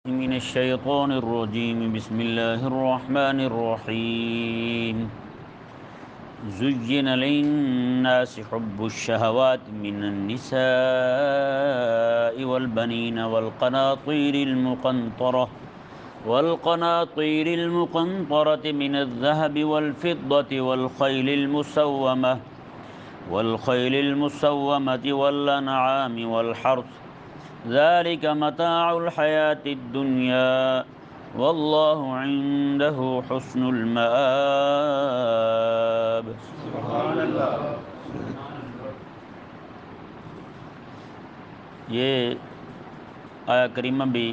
من الشيطان الرجيم بسم الله الرحمن الرحيم زين للناس حب الشهوات من النساء والبنين والقناطير المقنطرة من الذهب والفضة والخيل المسومة والأنعام والحرث ذلك متاع الحياة الدنيا واللہ عنده حسن المآب۔ سبحان اللہ۔ یہ آیا کریمہ بھی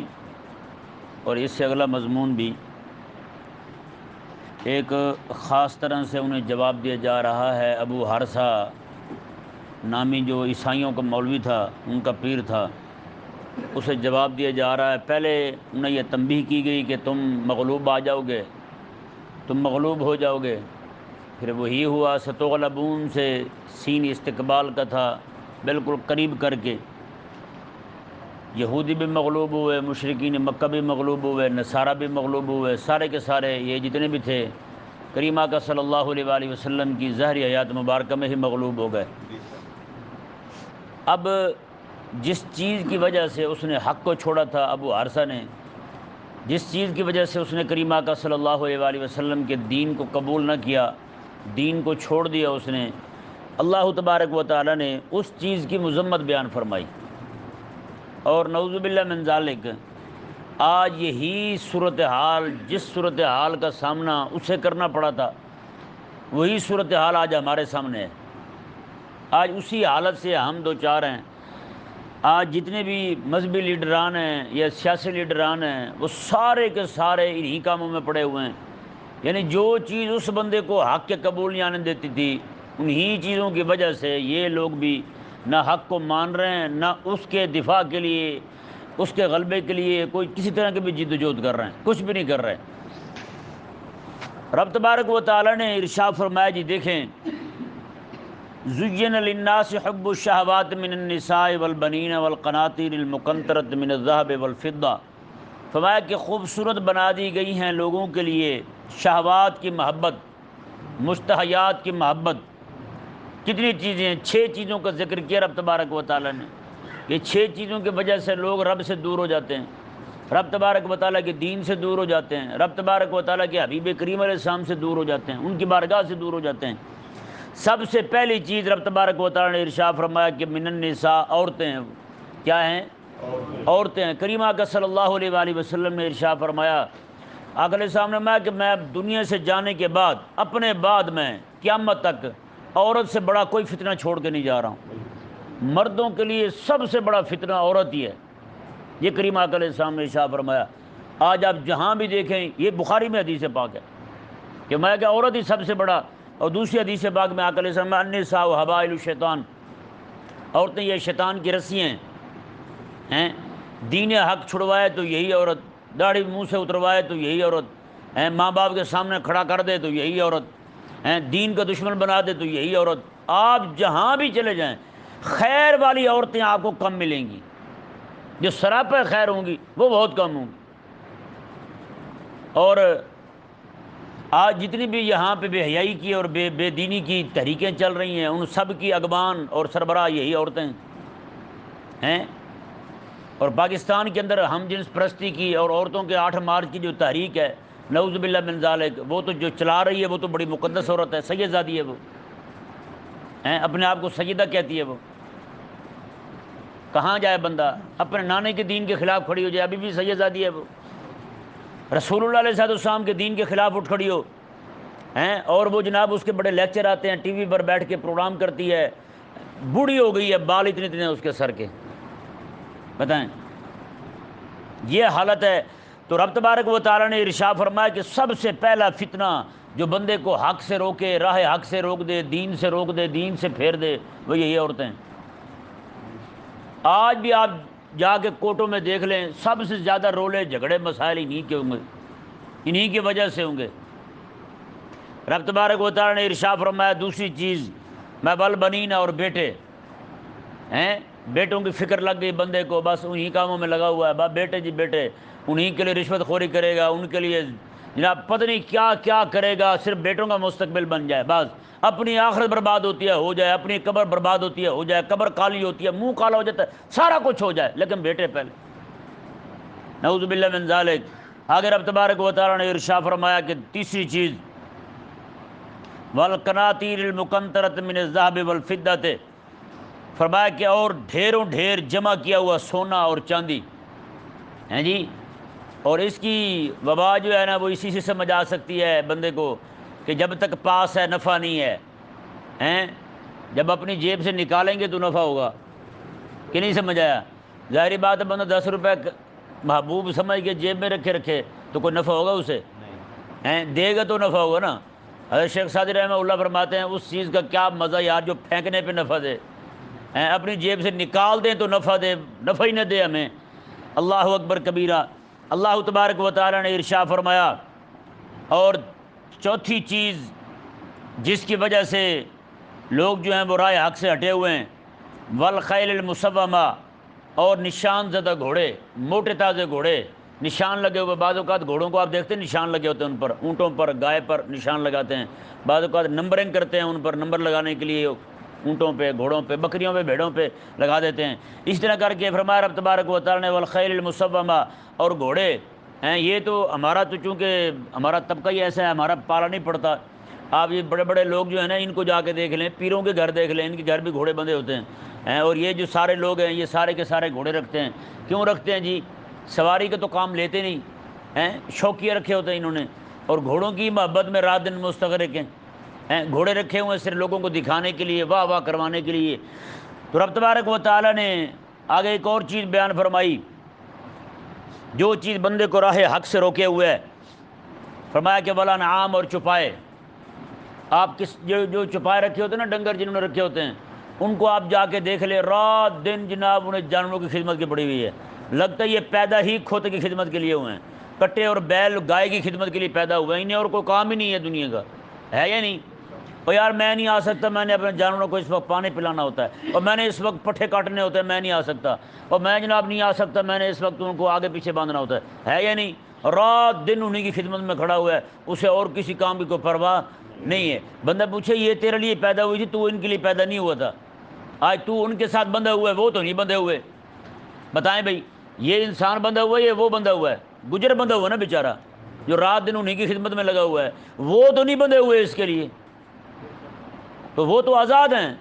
اور اس سے اگلا مضمون بھی ایک خاص طرح سے انہیں جواب دیا جا رہا ہے۔ ابو حارثہ نامی جو عیسائیوں کا مولوی تھا، ان کا پیر تھا، اسے جواب دیا جا رہا ہے۔ پہلے انہیں یہ تنبیہ کی گئی کہ تم مغلوب آ جاؤ گے، تم مغلوب ہو جاؤ گے، پھر وہی ہوا۔ ستغلبون سے سین استقبال کا تھا، بالکل قریب کر کے۔ یہودی بھی مغلوب ہوئے، مشرکین مکہ بھی مغلوب ہوئے، نصارہ بھی مغلوب ہوئے، سارے کے سارے یہ جتنے بھی تھے کریمہ کا صلی اللہ علیہ وآلہ وسلم کی ظاہری حیات مبارکہ میں ہی مغلوب ہو گئے۔ اب جس چیز کی وجہ سے اس نے حق کو چھوڑا تھا، ابو حارثہ نے جس چیز کی وجہ سے اس نے کریمہ کا صلی اللہ علیہ وآلہ وسلم کے دین کو قبول نہ کیا، دین کو چھوڑ دیا اس نے، اللہ تبارک و تعالی نے اس چیز کی مذمت بیان فرمائی۔ اور نعوذ باللہ من ذالک، آج یہی صورتحال، جس صورتحال کا سامنا اسے کرنا پڑا تھا، وہی صورتحال آج ہمارے سامنے ہے۔ آج اسی حالت سے ہم دوچار ہیں۔ آج جتنے بھی مذہبی لیڈران ہیں یا سیاسی لیڈران ہیں، وہ سارے کے سارے انہی کاموں میں پڑے ہوئے ہیں۔ یعنی جو چیز اس بندے کو حق کے قبول نہیں آنے دیتی تھی، انہی چیزوں کی وجہ سے یہ لوگ بھی نہ حق کو مان رہے ہیں، نہ اس کے دفاع کے لیے، اس کے غلبے کے لیے کوئی کسی طرح کی بھی جد و جہد کر رہے ہیں، کچھ بھی نہیں کر رہے۔ رب تبارک و تعالی نے ارشاد فرمایا، جی دیکھیں، زین للناس حب الشہوات من النساء والبنین والقناطیر المقنطرۃ من الذہب والفضہ، فرمایا کہ خوبصورت بنا دی گئی ہیں لوگوں کے لیے شہوات کی محبت، مشتہیات کی محبت۔ کتنی چیزیں ہیں، 6 چیزوں کا ذکر کیا رب تبارک و تعالیٰ نے۔ یہ 6 چیزوں کی وجہ سے لوگ رب سے دور ہو جاتے ہیں، رب تبارک و تعالیٰ کے دین سے دور ہو جاتے ہیں، رب تبارک و تعالیٰ کے حبیب کریم علیہ السلام سے دور ہو جاتے ہیں، ان کی بارگاہ سے دور ہو جاتے ہیں۔ سب سے پہلی چیز رب تبارک و تعالیٰ نے ارشاد فرمایا کہ من النساء، عورتیں ہیں۔ کیا ہیں؟ عورتیں ہیں۔ کریمہ کا صلی اللہ علیہ وآلہ وسلم نے ارشاد فرمایا، آقا علیہ السلام نے فرمایا کہ میں دنیا سے جانے کے بعد، اپنے بعد میں قیامت تک عورت سے بڑا کوئی فتنہ چھوڑ کے نہیں جا رہا ہوں۔ مردوں کے لیے سب سے بڑا فتنہ عورت ہی ہے، یہ کریمہ آقا علیہ السلام نے ارشاد فرمایا۔ آج آپ جہاں بھی دیکھیں، یہ بخاری میں حدیث پاک ہے کہ میں کہ عورت ہی سب سے بڑا۔ اور دوسری حدیث پاک میں آقا علیہ السلام النساء حبائل الشیطان، عورتیں یہ شیطان کی رسیاں ہیں۔ دین حق چھڑوائے تو یہی عورت، داڑھی منہ سے اتروائے تو یہی عورت، ماں باپ کے سامنے کھڑا کر دے تو یہی عورت، دین کا دشمن بنا دے تو یہی عورت۔ آپ جہاں بھی چلے جائیں، خیر والی عورتیں آپ کو کم ملیں گی، جو سراپا خیر ہوں گی وہ بہت کم ہوں گی۔ اور آج جتنی بھی یہاں پہ بے حیائی کی اور بے دینی کی تحریکیں چل رہی ہیں، ان سب کی اگبان اور سربراہ یہی عورتیں ہیں۔ اور پاکستان کے اندر ہم جنس پرستی کی اور عورتوں کے 8 مارچ کی جو تحریک ہے، نعوذ باللہ من ذالک، وہ تو جو چلا رہی ہے وہ تو بڑی مقدس عورت ہے، سیدزادی ہے وہ، اپنے آپ کو سیدہ کہتی ہے وہ۔ کہاں جائے بندہ، اپنے نانے کے دین کے خلاف کھڑی ہو جائے، ابھی بھی سیدزادی ہے وہ۔ رسول اللہ علیہ السلام کے دین کے خلاف اٹھ کھڑی ہو، اور وہ جناب اس کے بڑے لیکچر آتے ہیں، ٹی وی پر بیٹھ کے پروگرام کرتی ہے، بوڑھی ہو گئی ہے، بال اتنے اتنے اس کے سر کے، بتائیں یہ حالت ہے۔ تو رب تبارک و تعالیٰ نے ارشاد فرمایا کہ سب سے پہلا فتنہ جو بندے کو حق سے روکے، راہ حق سے روک دے، دین سے روک دے، دین سے پھیر دے، وہ یہی عورتیں ہیں۔ آج بھی آپ جا کے کوٹوں میں دیکھ لیں، سب سے زیادہ رولے جھگڑے مسائل انہی کے ہوں گے، انہی کی وجہ سے ہوں گے۔ رب تبارک و تعالیٰ نے ارشاد فرمایا دوسری چیز، میں والبنین، اور بیٹے ہیں، بیٹوں کی فکر لگ گئی بندے کو، بس انہی کاموں میں لگا ہوا ہے، بیٹے جی بیٹے، انہیں کے لیے رشوت خوری کرے گا، ان کے لیے جناب پتہ نہیں کیا کیا کرے گا، صرف بیٹوں کا مستقبل بن جائے بس، اپنی آخرت برباد ہوتی ہے ہو جائے، اپنی قبر برباد ہوتی ہے ہو جائے، قبر کالی ہوتی ہے، منہ کالا ہو جاتا ہے، سارا کچھ ہو جائے لیکن بیٹے پہلے، نعوذ باللہ من ذالک۔ آگے رب تبارک و تعالیٰ نے ارشاد فرمایا کہ تیسری چیز والقناطیر المقنطرۃ من الذهب والفضة، فرمایا کہ اور ڈھیروں ڈھیر جمع کیا ہوا سونا اور چاندی ہیں جی، اور اس کی وبا جو ہے نا وہ اسی سے سمجھ آ سکتی ہے بندے کو کہ جب تک پاس ہے نفع نہیں ہے، ہیں جب اپنی جیب سے نکالیں گے تو نفع ہوگا کہ نہیں سمجھ آیا؟ ظاہری بات ہے بندہ 10 روپے محبوب سمجھ کے جیب میں رکھے تو کوئی نفع ہوگا اسے؟ ہیں دے گا تو نفع ہوگا نا۔ حضرت شیخ سعدی رحمہ اللہ فرماتے ہیں اس چیز کا کیا مزہ یار جو پھینکنے پہ نفع دے، ہیں اپنی جیب سے نکال دیں تو نفع دے، نفع ہی نہ دے ہمیں۔ اللہ اکبر کبیرہ۔ اللہ تبارک و تعالیٰ نے ارشاد فرمایا اور چوتھی چیز جس کی وجہ سے لوگ جو ہیں وہ رائے حق سے ہٹے ہوئے ہیں، والخیل المسومہ، اور نشان زدہ گھوڑے، موٹے تازے گھوڑے نشان لگے ہوئے، بعض اوقات گھوڑوں کو آپ دیکھتے ہیں نشان لگے ہوتے ہیں ان پر، اونٹوں پر گائے پر نشان لگاتے ہیں، بعض اوقات نمبرنگ کرتے ہیں ان پر، نمبر لگانے کے لیے اونٹوں پہ گھوڑوں پہ بکریوں پہ بھیڑوں پہ لگا دیتے ہیں۔ اس طرح کر کے فرمایا رب تبارک و تعالیٰ نے والخیل المسومہ، اور گھوڑے ہیں یہ تو ہمارا تو چونکہ ہمارا طبقہ ہی ایسا ہے، ہمارا پالا نہیں پڑتا۔ آپ یہ بڑے بڑے لوگ جو ہیں نا ان کو جا کے دیکھ لیں، پیروں کے گھر دیکھ لیں، ان کے گھر بھی گھوڑے بندھے ہوتے ہیں، اور یہ جو سارے لوگ ہیں یہ سارے کے سارے گھوڑے رکھتے ہیں۔ کیوں رکھتے ہیں جی؟ سواری کا تو کام لیتے نہیں ہیں، شوقیہ رکھے ہوتے ہیں انہوں نے، اور گھوڑوں کی محبت میں رات دن مستغرق ہیں، گھوڑے رکھے ہوئے ہیں صرف لوگوں کو دکھانے کے لیے، واہ واہ کروانے کے لیے۔ تو رب تبارک و تعالیٰ نے آگے ایک اور چیز بیان فرمائی، جو چیز بندے کو راہ حق سے روکے ہوئے ہے، فرمایا کہ والانعام، اور چپائے۔ آپ جو چپائے رکھے ہوتے ہیں نا، ڈنگر جنہوں نے رکھے ہوتے ہیں، ان کو آپ جا کے دیکھ لیں رات دن جناب انہیں جانوروں کی خدمت کی پڑی ہوئی ہے، لگتا ہے یہ پیدا ہی کھوتے کی خدمت کے لیے ہوئے ہیں، کٹے اور بیل گائے کی خدمت کے لیے پیدا ہوئے ہیں، انہیں اور کوئی کام ہی نہیں ہے دنیا کا، ہے یا نہیں؟ اور یار میں نہیں آ سکتا، میں نے اپنے جانوروں کو اس وقت پانی پلانا ہوتا ہے، اور میں نے اس وقت پٹھے کاٹنے ہوتے ہیں، میں نہیں آ سکتا، اور میں جناب نہیں آ سکتا، میں نے اس وقت ان کو آگے پیچھے باندھنا ہوتا ہے یا نہیں؟ رات دن انہیں کی خدمت میں کھڑا ہوا ہے، اسے اور کسی کام کی کوئی پرواہ نہیں ہے۔ بندہ پوچھے یہ تیرے لیے پیدا ہوئی تھی، تو ان کے لیے پیدا نہیں ہوا تھا، آج تو ان کے ساتھ بندھا ہوا ہے، وہ تو نہیں بندھے ہوئے۔ بتائیں بھائی، یہ انسان بندھا ہوا ہے، یہ وہ بندھا ہوا ہے؟ گجر بندھا ہوا نا بیچارہ، جو رات دن انہیں کی خدمت میں لگا ہوا ہے، وہ تو نہیں بندھے ہوئے اس کے لیے، تو وہ تو آزاد ہیں،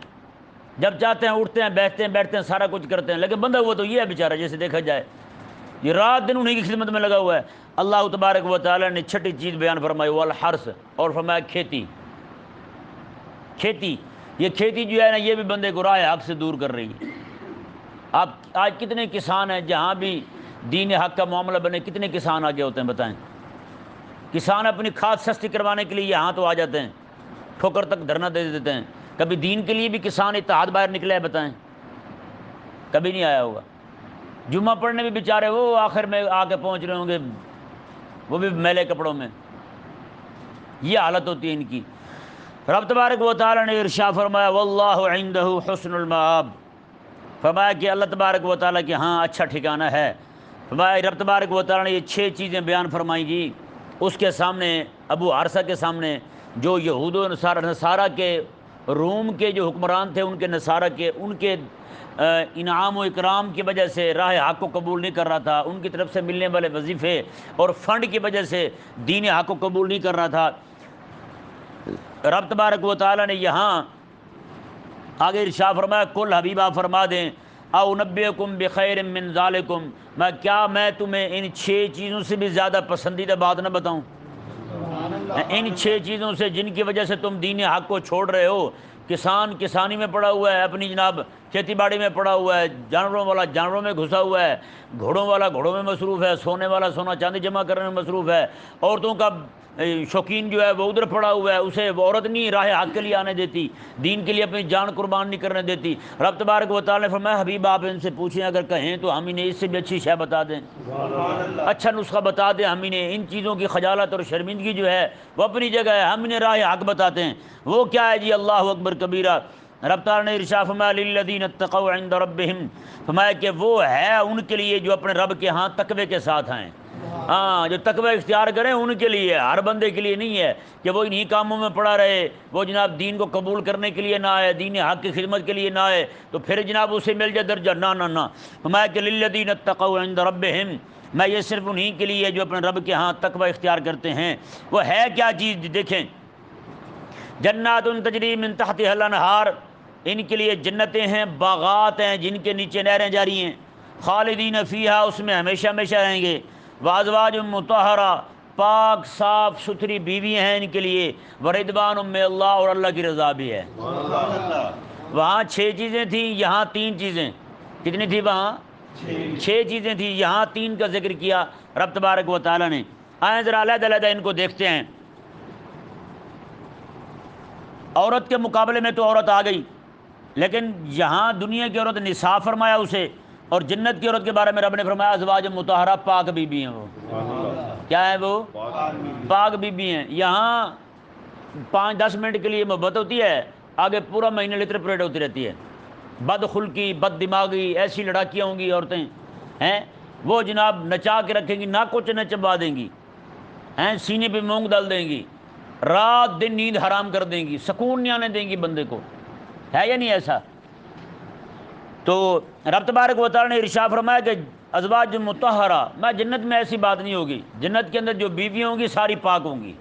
جب چاہتے ہیں اٹھتے ہیں، بیٹھتے ہیں، سارا کچھ کرتے ہیں، لیکن بندھا ہوا تو یہ ہے بیچارہ، جیسے دیکھا جائے یہ رات دن انہیں کی خدمت میں لگا ہوا ہے۔ اللہ تبارک و تعالیٰ نے چھٹی چیز بیان فرمائی والحرث، اور فرمایا کھیتی۔ یہ کھیتی جو ہے نا یہ بھی بندے کو راہ حق سے دور کر رہی ہے۔ آپ آج کتنے کسان ہیں، جہاں بھی دین حق کا معاملہ بنے کتنے کسان آگے ہوتے ہیں بتائیں؟ کسان اپنی کھاد سستی کروانے کے لیے یہاں تو آ جاتے ہیں، ٹھوکر تک دھرنا دے دیتے ہیں۔ کبھی دین کے لیے بھی کسان اتحاد باہر نکلے ہے بتائیں؟ کبھی نہیں آیا ہوگا۔ جمعہ پڑھنے بھی بیچارے وہ آخر میں آ کے پہنچ رہے ہوں گے، وہ بھی میلے کپڑوں میں، یہ حالت ہوتی ہے ان کی۔ رب تبارک و تعالیٰ نے ارشاد فرمایا واللہ عندہ حسن المآب، فرمایا کہ اللہ تبارک و تعالیٰ کے ہاں اچھا ٹھکانہ ہے۔ فرمایا رب تبارک و تعالیٰ نے یہ 6 چیزیں بیان فرمائیں گی اس کے سامنے، ابو عرصہ کے سامنے، جو یہود و نصارہ کے، روم کے جو حکمران تھے، ان کے نصارہ کے، ان کے انعام و اکرام کی وجہ سے راہ حق کو قبول نہیں کر رہا تھا، ان کی طرف سے ملنے والے وظیفے اور فنڈ کی وجہ سے دین حق کو قبول نہیں کر رہا تھا۔ رب تبارک و تعالیٰ نے یہاں آگے ارشاد فرمایا کل حبیبہ فرما دیں او نبئکم بخیر من ذالکم، میں تمہیں ان 6 چیزوں سے بھی زیادہ پسندیدہ بات نہ بتاؤں؟ ان 6 چیزوں سے جن کی وجہ سے تم دین حق کو چھوڑ رہے ہو، کسان کسانی میں پڑا ہوا ہے، اپنی جناب کھیتی باڑی میں پڑا ہوا ہے، جانوروں والا جانوروں میں گھسا ہوا ہے، گھوڑوں والا گھوڑوں میں مصروف ہے، سونے والا سونا چاندی جمع کرنے میں مصروف ہے، عورتوں کا شوقین جو ہے وہ ادھر پڑا ہوا ہے، اسے وہ عورت نہیں راہ حق کے لیے آنے دیتی، دین کے لیے اپنی جان قربان نہیں کرنے دیتی۔ رب تبارک و تعالیٰ نے فرمایا حبیب آپ ان سے پوچھیں، اگر کہیں تو ہم انہیں اس سے بھی اچھی شے بتا دیں، اچھا نسخہ بتا دیں، ہم انہیں ان چیزوں کی خجالت اور شرمندگی جو ہے وہ اپنی جگہ ہے، ہم انہیں راہ حق بتاتے ہیں۔ وہ کیا ہے جی؟ اللہ اکبر کبیرہ۔ رب تعالیٰ نے ارشاد فرمایا للذین اتقوا عند ربہم، فرمایا کہ وہ ہے ان کے لیے جو اپنے رب کے ہاں تقوی کے ساتھ ہیں، ہاں جو تقوی اختیار کریں ان کے لیے، ہر بندے کے لیے نہیں ہے کہ وہ انہی کاموں میں پڑا رہے، وہ جناب دین کو قبول کرنے کے لیے نہ آئے، دین حق کی خدمت کے لیے نہ آئے تو پھر جناب اسے مل جائے درجہ، نہ نہ نہ۔ فرمایا کہ للذین اتقوا عند ربہم، میں یہ صرف انہی کے لیے جو اپنے رب کے ہاں تقوی اختیار کرتے ہیں۔ وہ ہے کیا چیز؟ دیکھیں، جنات تجری من تحتها الانہار، ان کے لیے جنتیں ہیں، باغات ہیں جن کے نیچے نہریں جاری ہیں، خالدین فیہا، اس میں ہمیشہ ہمیشہ رہیں گے، وازواج مطہرہ، پاک صاف ستھری بیویاں ہیں ان کے لیے، ورضوان من اللہ، اور اللہ کی رضا بھی ہے۔ وہاں 6 چیزیں تھیں، یہاں 3 چیزیں، کتنی تھی وہاں؟ 6 چیزیں تھیں، یہاں 3 کا ذکر کیا رب تبارک و تعالیٰ نے۔ آئیں ذرا علیحدہ علیحدہ ان کو دیکھتے ہیں۔ عورت کے مقابلے میں تو عورت آ گئی، لیکن یہاں دنیا کی عورت نساء فرمایا اسے، اور جنت کی عورت کے بارے میں رب نے فرمایا ازواج مطہرہ، پاک بی بی ہیں وہ۔ کیا ہے وہ؟ پاک بی بی ہیں۔ یہاں 5-10 منٹ کے لیے محبت ہوتی ہے، آگے پورا مہینہ لطر پریڈ ہوتی رہتی ہے، بد خلقی، بد دماغی، ایسی لڑاکیاں ہوں گی عورتیں ہیں، وہ جناب نچا کے رکھیں گی، نہ کچھ نہ چبا دیں گی، ہیں سینے پہ مونگ ڈال دیں گی، رات دن نیند حرام کر دیں گی، سکون نہیں آنے دیں گی بندے کو، ہے یا نہیں ایسا؟ تو رب تبارک و تعالیٰ نے ارشاد فرمایا کہ ازواج مطہرہ، میں جنت میں ایسی بات نہیں ہوگی، جنت کے اندر جو بیویاں ہوں گی ساری پاک ہوں گی،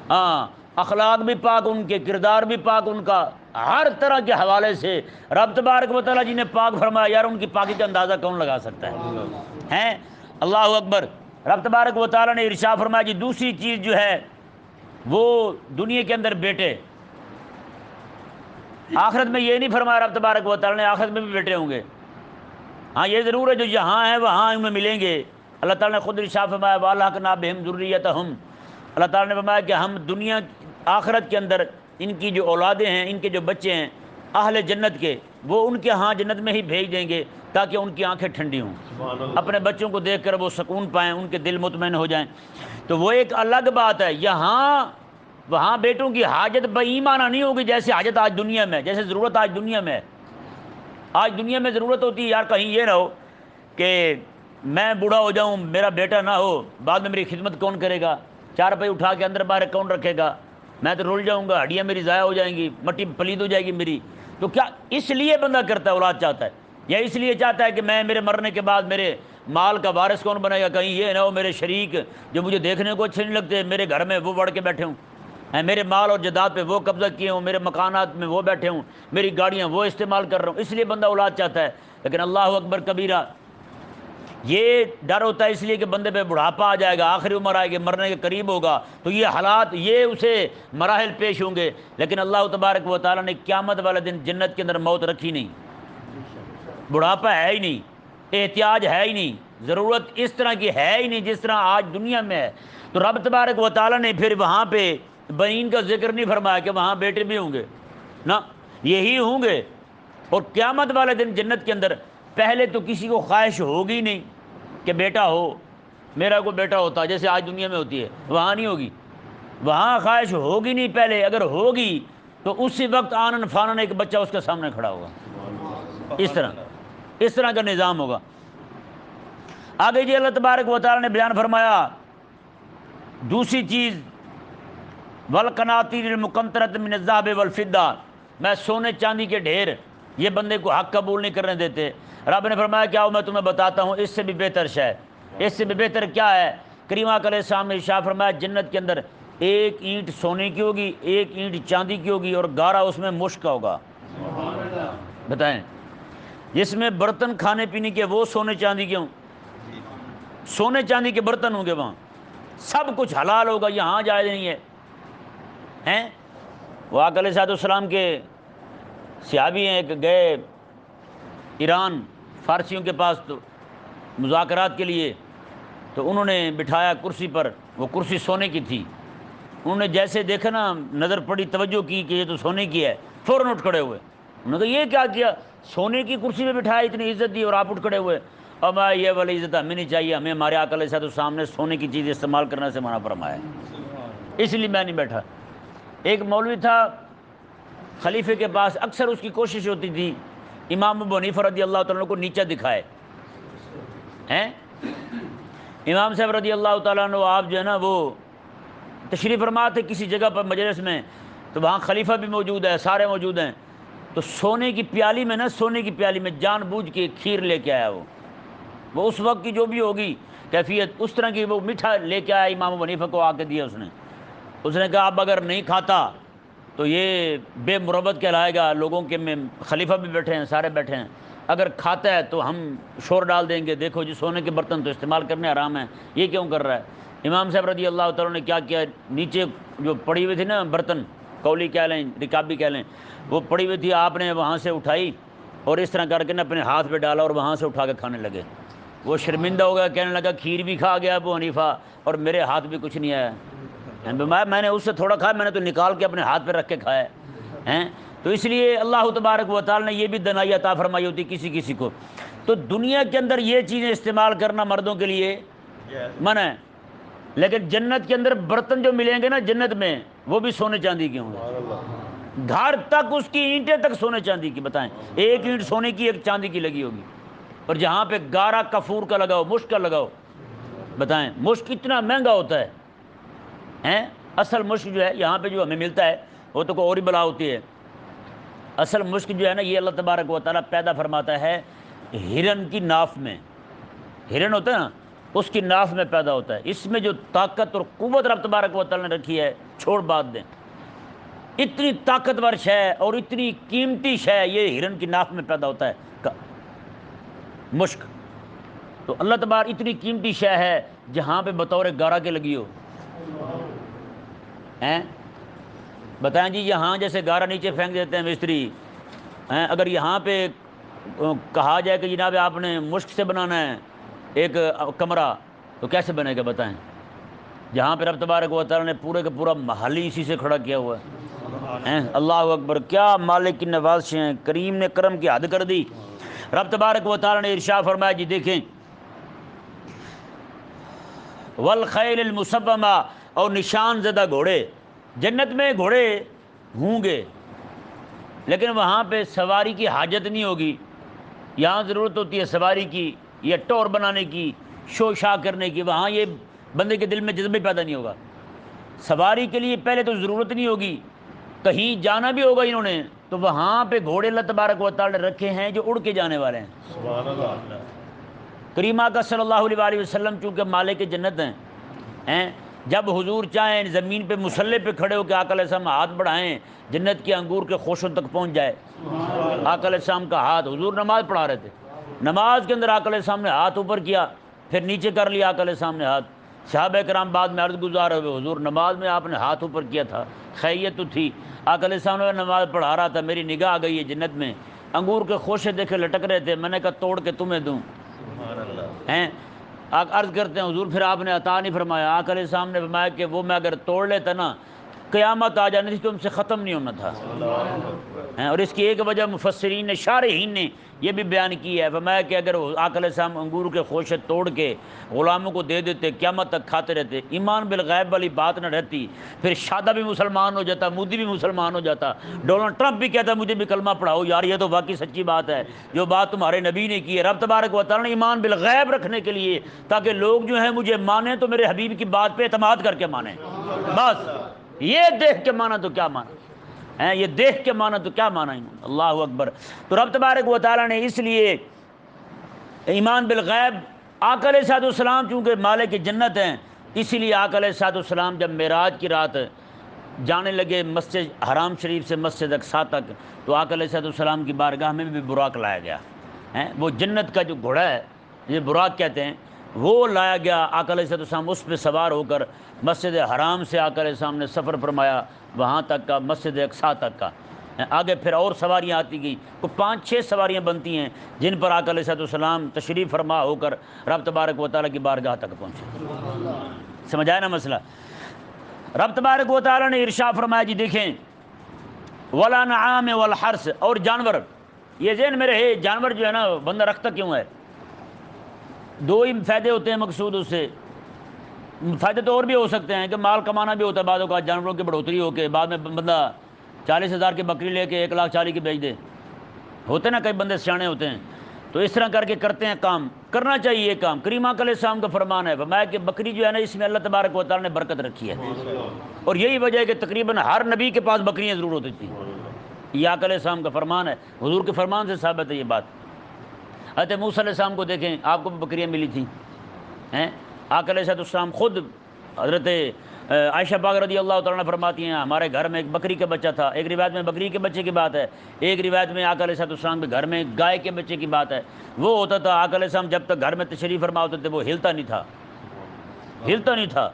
ہاں اخلاق بھی پاک، ان کے کردار بھی پاک، ان کا ہر طرح کے حوالے سے رب تبارک و تعالیٰ جی نے پاک فرمایا، یار ان کی پاکی کا اندازہ کون لگا سکتا ہے؟ ہیں اللہ اکبر۔ رب تبارک و تعالیٰ نے ارشاد فرمایا جی دوسری چیز جو ہے وہ دنیا کے اندر بیٹے، آخرت میں یہ نہیں فرمایا رب تبارک و تعالیٰ نے آخرت میں بھی بیٹے ہوں گے، ہاں یہ ضرور ہے جو یہاں ہیں وہاں ان میں ملیں گے۔ اللہ تعالیٰ نے خود ارشاد فرمایا وَأَلْحَقْنَا بِهِمْ ذُرِّيَّتَهُمْ، اللہ تعالیٰ نے فرمایا کہ ہم دنیا آخرت کے اندر ان کی جو اولادیں ہیں، ان کے جو بچے ہیں اہل جنت کے، وہ ان کے ہاں جنت میں ہی بھیج دیں گے تاکہ ان کی آنکھیں ٹھنڈی ہوں، اپنے بچوں کو دیکھ کر وہ سکون پائیں، ان کے دل مطمئن ہو جائیں۔ تو وہ ایک الگ بات ہے، یہاں وہاں بیٹوں کی حاجت بےایمانہ نہیں ہوگی جیسے حاجت آج دنیا میں، جیسے ضرورت آج دنیا میں ہے۔ آج دنیا میں ضرورت ہوتی ہے یار کہیں یہ نہ ہو کہ میں بوڑھا ہو جاؤں، میرا بیٹا نہ ہو، بعد میں میری خدمت کون کرے گا، 4 روپے اٹھا کے اندر باہر کون رکھے گا، میں تو رول جاؤں گا، ہڈیاں میری ضائع ہو جائیں گی، مٹی پلید ہو جائے گی میری۔ تو کیا اس لیے بندہ کرتا ہے، اولاد چاہتا ہے، یا اس لیے چاہتا ہے کہ میں میرے مرنے کے بعد میرے مال کا وارث کون بنے گا، کہیں یہ نہ ہو میرے شریک جو مجھے دیکھنے کو اچھے نہیں لگتے میرے گھر میں وہ بڑھ کے بیٹھے ہوں، میرے مال اور جائیداد پہ وہ قبضہ کیے ہوں، میرے مکانات میں وہ بیٹھے ہوں، میری گاڑیاں وہ استعمال کر رہا ہوں، اس لیے بندہ اولاد چاہتا ہے۔ لیکن اللہ اکبر کبیرہ، یہ ڈر ہوتا ہے اس لیے کہ بندے پہ بڑھاپا آ جائے گا، آخری عمر آئے گی، مرنے کے قریب ہوگا، تو یہ حالات، یہ اسے مراحل پیش ہوں گے۔ لیکن اللہ تبارک و تعالیٰ نے قیامت والے دن جنت کے اندر موت رکھی نہیں، بڑھاپا ہے ہی نہیں، احتیاج ہے ہی نہیں، ضرورت اس طرح کی ہے ہی نہیں جس طرح آج دنیا میں ہے۔ تو رب تبارک و تعالیٰ نے پھر وہاں پہ بنین کا ذکر نہیں فرمایا کہ وہاں بیٹے بھی ہوں گے، نہ یہی ہوں گے۔ اور قیامت والے دن جنت کے اندر پہلے تو کسی کو خواہش ہوگی نہیں کہ بیٹا ہو، میرا کوئی بیٹا ہوتا جیسے آج دنیا میں ہوتی ہے، وہاں نہیں ہوگی، وہاں خواہش ہوگی نہیں پہلے، اگر ہوگی تو اسی وقت آنن فانن ایک بچہ اس کے سامنے کھڑا ہوگا، اس طرح کا نظام ہوگا۔ آگے جی اللہ تبارک و تعالیٰ نے بیان فرمایا دوسری چیز وَالْقَنَاطِيرِ الْمُقَنطَرَةِ مِنَ الذَّهَبِ وَالْفِضَّةِ، میں سونے چاندی کے ڈھیر یہ بندے کو حق قبول نہیں کرنے دیتے۔ رب نے فرمایا کیا ہو، میں تمہیں بتاتا ہوں اس سے بھی بہتر شے، اس سے بھی بہتر کیا ہے؟ کریمہ علیہ السلام نے ارشاد فرمایا جنت کے اندر 1 اینٹ سونے کی ہوگی، 1 اینٹ چاندی کی ہوگی، اور گارا اس میں مشک کا ہوگا۔ بتائیں، جس میں برتن کھانے پینے کے وہ سونے چاندی کے ہوں، سونے چاندی کے برتن ہوں گے، وہاں سب کچھ حلال ہوگا، یہاں جائز نہیں ہے۔ ہیں وہ آقا علیہ السلام کے صحابی ہیں، ایک گئے ایران فارسیوں کے پاس تو مذاکرات کے لیے، تو انہوں نے بٹھایا کرسی پر، وہ کرسی سونے کی تھی، انہوں نے جیسے دیکھا نا، نظر پڑی، توجہ کی کہ یہ تو سونے کی ہے، فوراً اٹھ کھڑے ہوئے، انہوں نے کہا یہ کیا کیا، سونے کی کرسی پہ بٹھایا، اتنی عزت دی اور آپ اٹھ کھڑے ہوئے۔ اب یہ والی عزت ہمیں نہیں چاہیے، ہمیں ہمارے آقا علیہ السلام نے سونے کی چیز استعمال کرنے سے منع فرمایا ہے، اس لیے میں نہیں بیٹھا۔ ایک مولوی تھا خلیفے کے پاس، اکثر اس کی کوشش ہوتی تھی امام ابو حنیفہ رضی اللہ تعالیٰ کو نیچا دکھائے، ہیں امام صاحب رضی اللہ تعالیٰ عنہ آپ جو ہے نا وہ تشریف فرما تھے کسی جگہ پر مجلس میں، تو وہاں خلیفہ بھی موجود ہے، سارے موجود ہیں، تو سونے کی پیالی میں نا، سونے کی پیالی میں جان بوجھ کے کھیر لے کے آیا وہ اس وقت کی جو بھی ہوگی کیفیت اس طرح کی وہ میٹھا لے کے آیا امام ابو حنیفہ کو آ کے دیا اس نے کہا اب اگر نہیں کھاتا تو یہ بے مروت کہلائے گا، لوگوں کے میں خلیفہ بھی بیٹھے ہیں، سارے بیٹھے ہیں، اگر کھاتا ہے تو ہم شور ڈال دیں گے، دیکھو جی سونے کے برتن تو استعمال کرنے حرام ہیں، یہ کیوں کر رہا ہے؟ امام صاحب رضی اللہ تعالیٰ نے کیا کیا، نیچے جو پڑی ہوئی تھی نا برتن، کولی کہہ لیں رکابی کہہ لیں، وہ پڑی ہوئی تھی، آپ نے وہاں سے اٹھائی اور اس طرح کر کے نا اپنے ہاتھ پہ ڈالا اور وہاں سے اٹھا کے کھانے لگے۔ وہ شرمندہ ہو گیا، کہنے لگا کھیر بھی کھا گیا ابو حنیفہ اور میرے ہاتھ بھی کچھ نہیں آیا، میں نے اس سے تھوڑا کھایا، میں نے تو نکال کے اپنے ہاتھ پہ رکھ کے کھایا ہے۔ تو اس لیے اللہ تبارک و تعالی نے یہ بھی دنائی عطا فرمائی ہوتی کسی کسی کو۔ تو دنیا کے اندر یہ چیزیں استعمال کرنا مردوں کے لیے منع ہے، لیکن جنت کے اندر برتن جو ملیں گے نا جنت میں وہ بھی سونے چاندی کے ہوں گے، گھر تک اس کی اینٹیں تک سونے چاندی کی، بتائیں ایک اینٹ سونے کی ایک چاندی کی لگی ہوگی، اور جہاں پہ گارا کفور کا لگاؤ، مشک کا لگاؤ، بتائیں مشک کتنا مہنگا ہوتا ہے، اصل مشک جو ہے یہاں پہ جو ہمیں ملتا ہے وہ تو کوئی اور ہی بلا ہوتی ہے، اصل مشک جو ہے نا یہ اللہ تبارک و تعالیٰ پیدا فرماتا ہے ہرن کی ناف میں، ہرن ہوتا ہے نا اس کی ناف میں پیدا ہوتا ہے، اس میں جو طاقت اور قوت رب تبارک و تعالیٰ نے رکھی ہے چھوڑ بات دیں، اتنی طاقتور شے اور اتنی قیمتی شے یہ ہرن کی ناف میں پیدا ہوتا ہے مشک، تو اللہ تبارک اتنی قیمتی شے ہے جہاں پہ بطور گارا کے لگی ہو، بتائیں جی یہاں جیسے گارا نیچے پھینک دیتے ہیں مستری، اگر یہاں پہ کہا جائے کہ جناب آپ نے مشک سے بنانا ہے ایک کمرہ تو کیسے بنے گا بتائیں، جہاں پہ رب تبارک و تعالیٰ نے پورے کا پورا محل ہی اسی سے کھڑا کیا ہوا ہے۔ اللہ اکبر، کیا مالک کی نوازشیں ہیں، کریم نے کرم کی حد کر دی۔ رب تبارک و تعالیٰ نے ارشاد فرمایا جی دیکھیں والخیل المسومہ، اور نشان زدہ گھوڑے، جنت میں گھوڑے ہوں گے لیکن وہاں پہ سواری کی حاجت نہیں ہوگی، یہاں ضرورت ہوتی ہے سواری کی یا ٹور بنانے کی، شو شاہ کرنے کی، وہاں یہ بندے کے دل میں جذبہ پیدا نہیں ہوگا، سواری کے لیے پہلے تو ضرورت نہیں ہوگی، کہیں جانا بھی ہوگا انہوں نے تو وہاں پہ گھوڑے اللہ تبارک و تعالی نے رکھے ہیں جو اڑ کے جانے والے ہیں۔ سبحان اللہ۔ کریم آقا صلی اللہ علیہ وآلہ وسلم چونکہ مالک جنت ہیں، جب حضور چاہیں زمین پہ مصلی پہ کھڑے ہو کے آقا علیہ السلام ہاتھ بڑھائیں جنت کے انگور کے خوشوں تک پہنچ جائے، آقا علیہ السلام کا ہاتھ، حضور نماز پڑھا رہے تھے، نماز کے اندر آقا علیہ السلام نے ہاتھ اوپر کیا پھر نیچے کر لیا آقا علیہ السلام نے ہاتھ، صحابہ کرام بعد میں عرض گزار ہوئے حضور نماز میں آپ نے ہاتھ اوپر کیا تھا، خیریت تو تھی؟ آقا علیہ السلام نے نماز پڑھا رہا تھا، میری نگاہ آ گئی ہے جنت میں، انگور کے خوشے دیکھے لٹک رہے تھے، میں نے کہا توڑ کے تمہیں دوں، عرض کرتے ہیں حضور پھر آپ نے عطا نہیں فرمایا؟ آقا علیہ السلام نے فرمایا کہ وہ میں اگر توڑ لیتا نا قیامت آ جانی تھی تو ہم سے ختم نہیں ہونا تھا، اور اس کی ایک وجہ مفسرین نے شارحین نے یہ بھی بیان کی ہے، فرمایا کہ اگر آقا علیہ السلام انگور کے خوشے توڑ کے غلاموں کو دے دیتے قیامت تک کھاتے رہتے، ایمان بالغیب والی بات نہ رہتی، پھر شادہ بھی مسلمان ہو جاتا، مودی بھی مسلمان ہو جاتا، ڈونلڈ ٹرمپ بھی کہتا مجھے بھی کلمہ پڑھاؤ، یار یہ تو واقعی سچی بات ہے جو بات تمہارے نبی نے کی ہے۔ رب تبارک و تعالیٰ نے ایمان بالغیب رکھنے کے لیے تاکہ لوگ جو ہیں مجھے مانیں تو میرے حبیب کی بات پہ اعتماد کر کے مانیں، بس یہ دیکھ کے مانا تو کیا مانا، یہ دیکھ کے مانا تو کیا مانا انہوں نے، اللہ اکبر۔ تو رب تبارک و تعالیٰ نے اس لیے ایمان بالغیب، آقا علیہ السلام چونکہ مالک جنت ہیں اسی لیے آقا علیہ السلام جب معراج کی رات جانے لگے مسجد حرام شریف سے مسجد اقصیٰ تک تو آقا علیہ السلام کی بارگاہ میں بھی براق لایا گیا، وہ جنت کا جو گھوڑا ہے یہ براق کہتے ہیں وہ لایا گیا، آقا علیہ السلام اس پہ سوار ہو کر مسجد حرام سے آقا علیہ السلام نے سفر فرمایا وہاں تک کا، مسجد اقصیٰ تک کا، آگے پھر اور سواریاں آتی گئیں، کوئی 5-6 سواریاں بنتی ہیں جن پر آقا علیہ السلام تشریف فرما ہو کر رب تبارک و تعالیٰ کی بارگاہ تک پہنچے، سمجھ آیا نا مسئلہ۔ رب تبارک و تعالیٰ نے ارشاد فرمایا جی دیکھیں وَالْأَنْعَامِ وَالْحَرْثِ، اور جانور، یہ ذہن میں رہے جانور جو ہے نا بندہ رکھتا کیوں ہے؟ دو ہی فائدے ہوتے ہیں مقصود اس سے، فائدے تو اور بھی ہو سکتے ہیں کہ مال کمانا بھی ہوتا ہے بعض اوقات، جانوروں کی بڑھوتری ہو کے بعد میں بندہ 40,000 کی بکری لے کے 1,40,000 کی بیچ دے، ہوتے نا کئی بندے سیانے ہوتے ہیں تو اس طرح کر کے کرتے ہیں کام، کرنا چاہیے یہ کام۔ کریم آقا علیہ السلام کا فرمان ہے، فرمایا کہ بکری جو ہے نا اس میں اللہ تبارک و تعالیٰ نے برکت رکھی ہے، اور یہی وجہ ہے کہ تقریباً ہر نبی کے پاس بکریاں ضرور ہوتی تھیں۔ یہ آقا علیہ السلام کا فرمان ہے، حضور کے فرمان سے ثابت ہے یہ بات۔ حضرت موسیٰ علیہ السلام کو دیکھیں، آپ کو بھی بکریاں ملی تھیں ہیں، آقا علیہ السلام خود حضرت عائشہ پاک رضی اللہ تعالیٰ عنہ فرماتی ہیں ہمارے گھر میں ایک بکری کا بچہ تھا۔ ایک روایت میں بکری کے بچے کی بات ہے، ایک روایت میں آقا علیہ السلام کے گھر میں گائے کے بچے کی بات ہے۔ وہ ہوتا تھا آقا علیہ السلام جب تک گھر میں تشریف فرما ہوتے تھے وہ ہلتا نہیں تھا، ہلتا نہیں تھا۔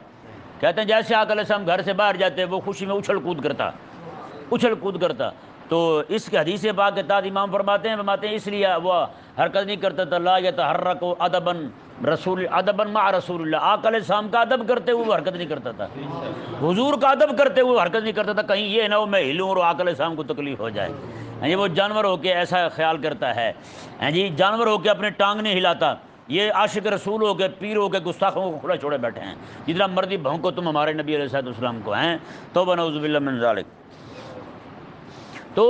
کہتے ہیں جیسے آقا علیہ السلام گھر سے باہر جاتے وہ خوشی میں اچھل کود کرتا۔ تو اس کے حدیث پاک کے تحت امام فرماتے ہیں اس لیے وہ حرکت نہیں کرتا تھا، لا یتحرک ادبا مع رسول اللہ، آقا علیہ السلام کا ادب کرتے ہوئے وہ حرکت نہیں کرتا تھا، حضور کا ادب کرتے ہوئے حرکت نہیں کرتا تھا، کہیں یہ نہ ہو میں ہلوں اور آقا علیہ السلام کو تکلیف ہو جائے۔ یہ وہ جانور ہو کے ایسا خیال کرتا ہے، جی جانور ہو کے اپنے ٹانگ نہیں ہلاتا۔ یہ عاشق رسول ہو کے پیر ہو کے گستاخوں کو کھلا چھوڑے بیٹھے ہیں، جتنا مرضی بھونکو تم ہمارے نبی علیہ السلام کو ہیں۔ توبہ نعوذ باللہ من ذالک۔ تو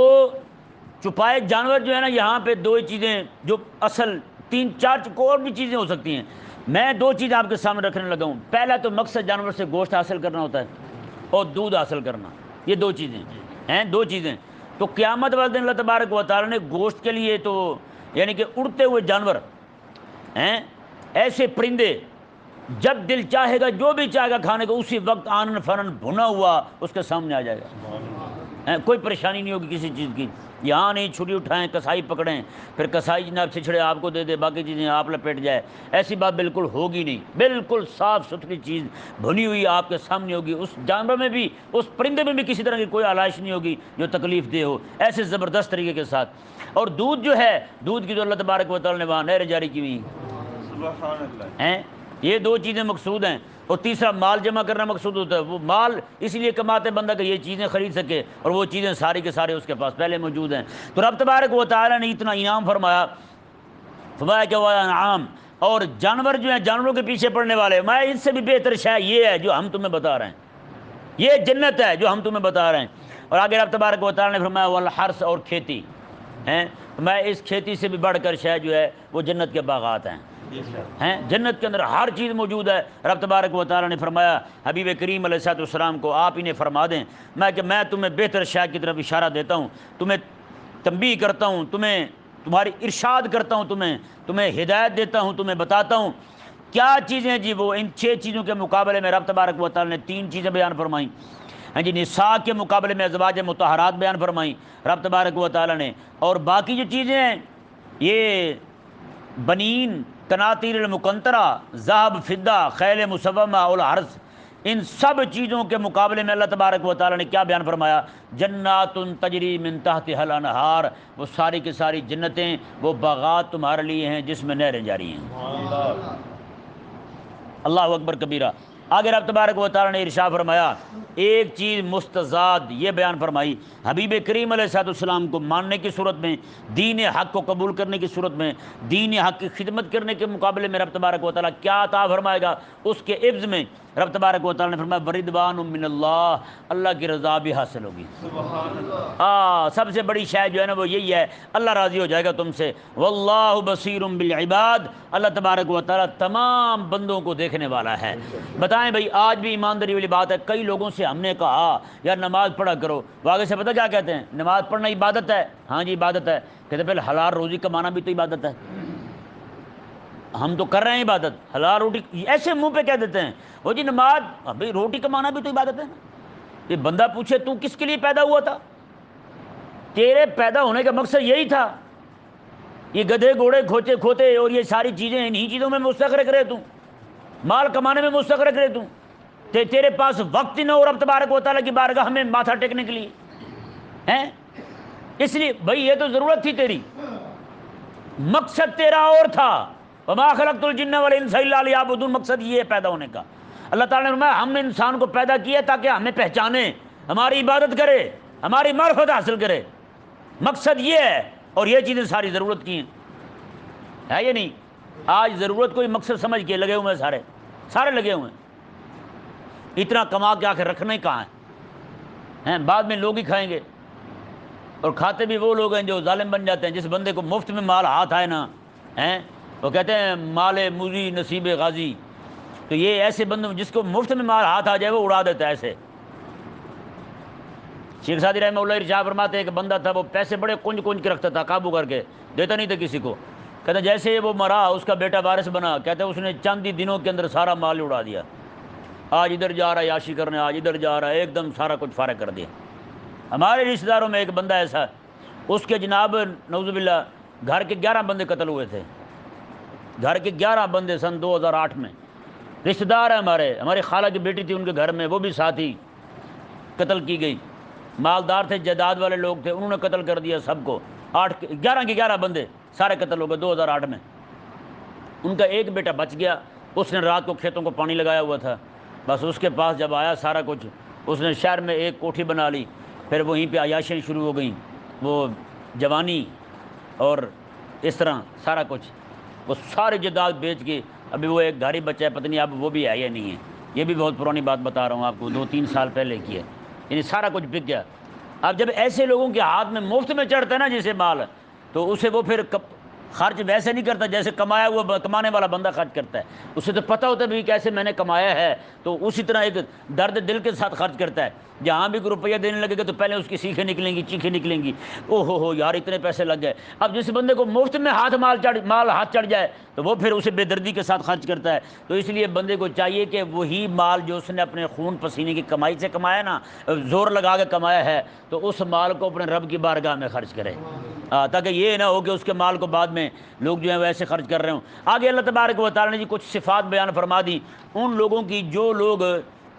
چھپائے جانور جو ہے نا، یہاں پہ دو چیزیں جو اصل تین چار اور بھی چیزیں ہو سکتی ہیں، میں دو چیزیں آپ کے سامنے رکھنے لگا ہوں۔ پہلا تو مقصد جانور سے گوشت حاصل کرنا ہوتا ہے اور دودھ حاصل کرنا، یہ دو چیزیں ہیں، دو چیزیں۔ تو قیامت والے دن اللہ تبارک و تعالیٰ نے گوشت کے لیے تو یعنی کہ اڑتے ہوئے جانور ہیں، ایسے پرندے جب دل چاہے گا جو بھی چاہے گا کھانے کو اسی وقت آنن فنن بھنا ہوا اس کے سامنے آ جائے گا، کوئی پریشانی نہیں ہوگی کسی چیز کی۔ یہاں نہیں چھری اٹھائیں کسائی پکڑیں پھر کسائی جناب چھچڑے آپ کو دے دے باقی چیزیں آپ لپیٹ جائے، ایسی بات بالکل ہوگی نہیں۔ بالکل صاف ستھری چیز بھنی ہوئی آپ کے سامنے ہوگی، اس جانور میں بھی اس پرندے میں بھی کسی طرح کی کوئی آلائش نہیں ہوگی جو تکلیف دہ ہو، ایسے زبردست طریقے کے ساتھ۔ اور دودھ جو ہے، دودھ کی تو اللہ تبارک و تعالیٰ نے وہاں نہریں جاری کی ہوئی ہیں۔ یہ دو چیزیں مقصود ہیں، اور تیسرا مال جمع کرنا مقصود ہوتا ہے۔ وہ مال اس لیے کماتے بندہ کہ یہ چیزیں خرید سکے، اور وہ چیزیں ساری کے سارے اس کے پاس پہلے موجود ہیں۔ تو رب تبارک و تعالیٰ نے اتنا انعام فرمایا کہ وہ انعام اور جانور جو ہیں جانوروں کے پیچھے پڑنے والے، میں ان سے بھی بہتر شے یہ ہے جو ہم تمہیں بتا رہے ہیں، یہ جنت ہے جو ہم تمہیں بتا رہے ہیں۔ اور آگے رب تبارک و تعالیٰ نے فرمایا والحرث، اور کھیتی ہیں، میں اس کھیتی سے بھی بڑھ کر شے جو ہے وہ جنت کے باغات ہیں۔ جنت کے اندر ہر چیز موجود ہے۔ رب تبارک و تعالیٰ نے فرمایا حبیب کریم علیہ السلام کو آپ انہیں فرما دیں کہ میں تمہیں بہتر شے کی طرف اشارہ دیتا ہوں، تمہیں تنبیہ کرتا ہوں، تمہاری ارشاد کرتا ہوں، تمہیں ہدایت دیتا ہوں، تمہیں بتاتا ہوں کیا چیزیں جی وہ ان 6 چیزوں کے مقابلے میں رب تبارک و تعالیٰ نے 3 چیزیں بیان فرمائیں۔ جی نساء کے مقابلے میں ازواج مطہرات بیان فرمائیں رب تبارک و تعالیٰ نے، اور باقی جو چیزیں ہیں یہ بنین، قناطیر المقنطرہ، ذهب فضہ، خیل مسومہ اور حرث، ان سب چیزوں کے مقابلے میں اللہ تبارک و تعالیٰ نے کیا بیان فرمایا؟ جنات تجری من تحتها الانہار، وہ ساری کی ساری جنتیں، وہ باغات تمہارے لیے ہیں جس میں نہریں جاری ہیں۔ اللہ اکبر کبیرہ۔ آگے رب تبارک و تعالیٰ نے ارشاد فرمایا، ایک چیز مستزاد یہ بیان فرمائی حبیب کریم علیہ السلام کو ماننے کی صورت میں، دین حق کو قبول کرنے کی صورت میں، دین حق کی خدمت کرنے کے مقابلے میں رب تبارک و تعالیٰ کیا عطا فرمائے گا؟ اس کے عوض میں رب تبارک و تعالیٰ نے فرمایا وردوان من اللہ، اللہ کی رضا بھی حاصل ہوگی۔ سب سے بڑی شے جو ہے نا وہ یہی ہے، اللہ راضی ہو جائے گا تم سے۔ واللہ بصیر بالعباد، اللہ تبارک و تعالیٰ تمام بندوں کو دیکھنے والا ہے۔ بتائیں بھائی آج بھی ایمانداری والی بات ہے، کئی لوگوں سے ہم نے کہا یار نماز پڑھا کرو، وہ آگے سے پتہ کیا کہتے ہیں؟ نماز پڑھنا عبادت ہے؟ ہاں جی عبادت ہے۔ کہتے ہیں پہلے حلال روزی کمانا بھی تو عبادت ہے، ہم تو کر رہے ہیں عبادت، حلال روٹی ایسے منہ پہ کہہ دیتے ہیں وہ جی نماز، بھائی روٹی کمانا بھی تو عبادت ہے نا۔ یہ بندہ پوچھے تو کس کے لیے پیدا ہوا تھا؟ تیرے پیدا ہونے کا مقصد یہی تھا، یہ گدھے گھوڑے کھوتے اور یہ ساری چیزیں انہی چیزوں میں مستغرق رہے تو، مال کمانے میں مستغرق رہے تو، تیرے پاس وقت ہی نہ ہو رب تبارک و تعالیٰ کی بارگاہ میں ماتھا ٹیکنے کے لیے ہیں۔ اس لیے بھائی یہ تو ضرورت تھی تیری، مقصد تیرا اور تھا۔ وما خلقت الجن والانس الا لیعبدون، مقصد یہ ہے پیدا ہونے کا۔ اللہ تعالیٰ نے فرمایا ہم نے انسان کو پیدا کیا تاکہ ہمیں پہچانے، ہماری عبادت کرے، ہماری معرفت حاصل کرے، مقصد یہ ہے۔ اور یہ چیزیں ساری ضرورت کی ہیں، ہے یہ نہیں؟ آج ضرورت کوئی مقصد سمجھ کے لگے ہوئے ہیں، سارے لگے ہوئے ہیں۔ اتنا کما کے آخر رکھنا ہی کہاں ہے؟ بعد میں لوگ ہی کھائیں گے، اور کھاتے بھی وہ لوگ ہیں جو ظالم بن جاتے ہیں۔ جس بندے کو مفت میں مال ہاتھ آئے نا ہیں وہ کہتے ہیں مال موزی نصیب غازی، تو یہ ایسے بندوں جس کو مفت میں مال ہاتھ آ جائے وہ اڑا دیتا ہے ایسے۔ شیخ سعدی رحمہ اللہ ارشاد فرماتے ہیں کہ بندہ تھا وہ پیسے بڑے کنج کنج کے رکھتا تھا، قابو کر کے دیتا نہیں تھا کسی کو۔ کہتے ہیں جیسے وہ مرا اس کا بیٹا وارث بنا، کہتے ہیں اس نے چند ہی دنوں کے اندر سارا مال اڑا دیا، آج ادھر جا رہا ہے عیاشی کرنے، آج ادھر جا رہا ہے، ایک دم سارا کچھ فارغ کر دیا۔ ہمارے رشتہ داروں میں ایک بندہ ایسا، اس کے جناب نعوذ باللہ گھر کے 11 بندے قتل ہوئے تھے، گھر کے 11 بندے سن 2008 میں، رشتہ دار ہیں ہمارے خالہ کی بیٹی تھی ان کے گھر میں، وہ بھی ساتھی قتل کی گئی، مالدار تھے، جائیداد والے لوگ تھے، انہوں نے قتل کر دیا سب کو، 11 کے 11 بندے سارے قتل ہو گئے 2008 میں۔ ان کا ایک بیٹا بچ گیا، اس نے رات کو کھیتوں کو پانی لگایا ہوا تھا، بس اس کے پاس جب آیا سارا کچھ، اس نے شہر میں ایک کوٹھی بنا لی، پھر وہیں پہ عیاشیاں شروع ہو گئیں، وہ جوانی اور اس طرح سارا کچھ، وہ سارے جائیداد بیچ کے ابھی وہ ایک گھر ہی بچا ہے، پتہ نہیں اب وہ بھی ہے یا نہیں ہے، یہ بھی بہت پرانی بات بتا رہا ہوں آپ کو، 2-3 سال پہلے کی ہے، یعنی سارا کچھ بک گیا۔ اب جب ایسے لوگوں کے ہاتھ میں مفت میں چڑھتا ہے نا جسے مال، تو اسے وہ پھر خرچ ویسے نہیں کرتا جیسے کمایا ہوا کمانے والا بندہ خرچ کرتا ہے، اسے تو پتہ ہوتا ہے بھی کیسے میں نے کمایا ہے، تو اسی طرح ایک درد دل کے ساتھ خرچ کرتا ہے۔ جہاں بھی کوئی روپیہ دینے لگے گا تو پہلے اس کی سیخیں نکلیں گی، چیخیں نکلیں گی، او ہو یار اتنے پیسے لگ گئے۔ اب جس بندے کو مفت میں مال ہاتھ چڑھ جائے تو وہ پھر اسے بے دردی کے ساتھ خرچ کرتا ہے۔ تو اس لیے بندے کو چاہیے کہ وہی مال جو اس نے اپنے خون پسینے کی کمائی سے کمایا نا، زور لگا کے کمایا ہے، تو اس مال کو اپنے رب کی بارگاہ میں خرچ کرے، تاکہ یہ نہ ہو کہ اس کے مال کو بعد میں لوگ جو ہیں ویسے خرچ کر رہے ہوں۔ آگے اللہ تبارک و تعالی نے جی کچھ صفات بیان فرما دی ان لوگوں کی جو لوگ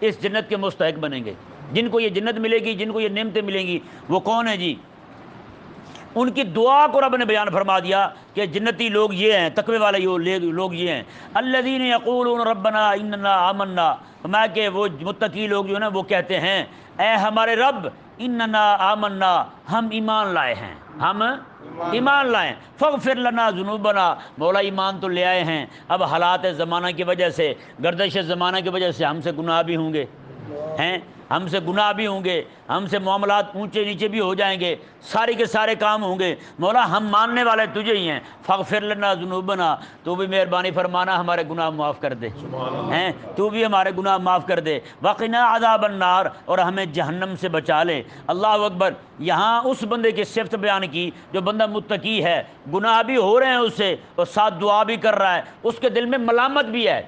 اس جنت کے مستحق بنیں گے، جن کو یہ جنت ملے گی، جن کو یہ نعمتیں ملیں گی، وہ کون ہیں جی؟ ان کی دعا کو رب نے بیان فرما دیا کہ جنتی لوگ یہ ہیں، تقوی والے لوگ یہ ہیں، الذین یقولون ربنا اننا آمنا، فرمایا کہ وہ متقی لوگ جو ہیں نا وہ کہتے ہیں اے ہمارے رب اننا آمنا، ہم ایمان لائے ہیں، ہم ایمان لائے، فاغفر لنا ذنوبنا، مولا ایمان تو لے آئے ہیں، اب حالات زمانہ کی وجہ سے، گردش زمانہ کی وجہ سے ہم سے گناہ بھی ہوں گے، ہم سے گناہ بھی ہوں گے، ہم سے معاملات اونچے نیچے بھی ہو جائیں گے، سارے کے سارے کام ہوں گے، مولا ہم ماننے والے تجھے ہی ہیں، فاغفر لنا ذنوبنا، تو بھی مہربانی فرمانا ہمارے گناہ معاف کر دے، تو بھی ہمارے گناہ معاف کر دے، وقنا عذاب النار، اور ہمیں جہنم سے بچا لے۔ اللہ اکبر۔ یہاں اس بندے کی صفت بیان کی جو بندہ متقی ہے، گناہ بھی ہو رہے ہیں اس سے اور ساتھ دعا بھی کر رہا ہے، اس کے دل میں ملامت بھی ہے،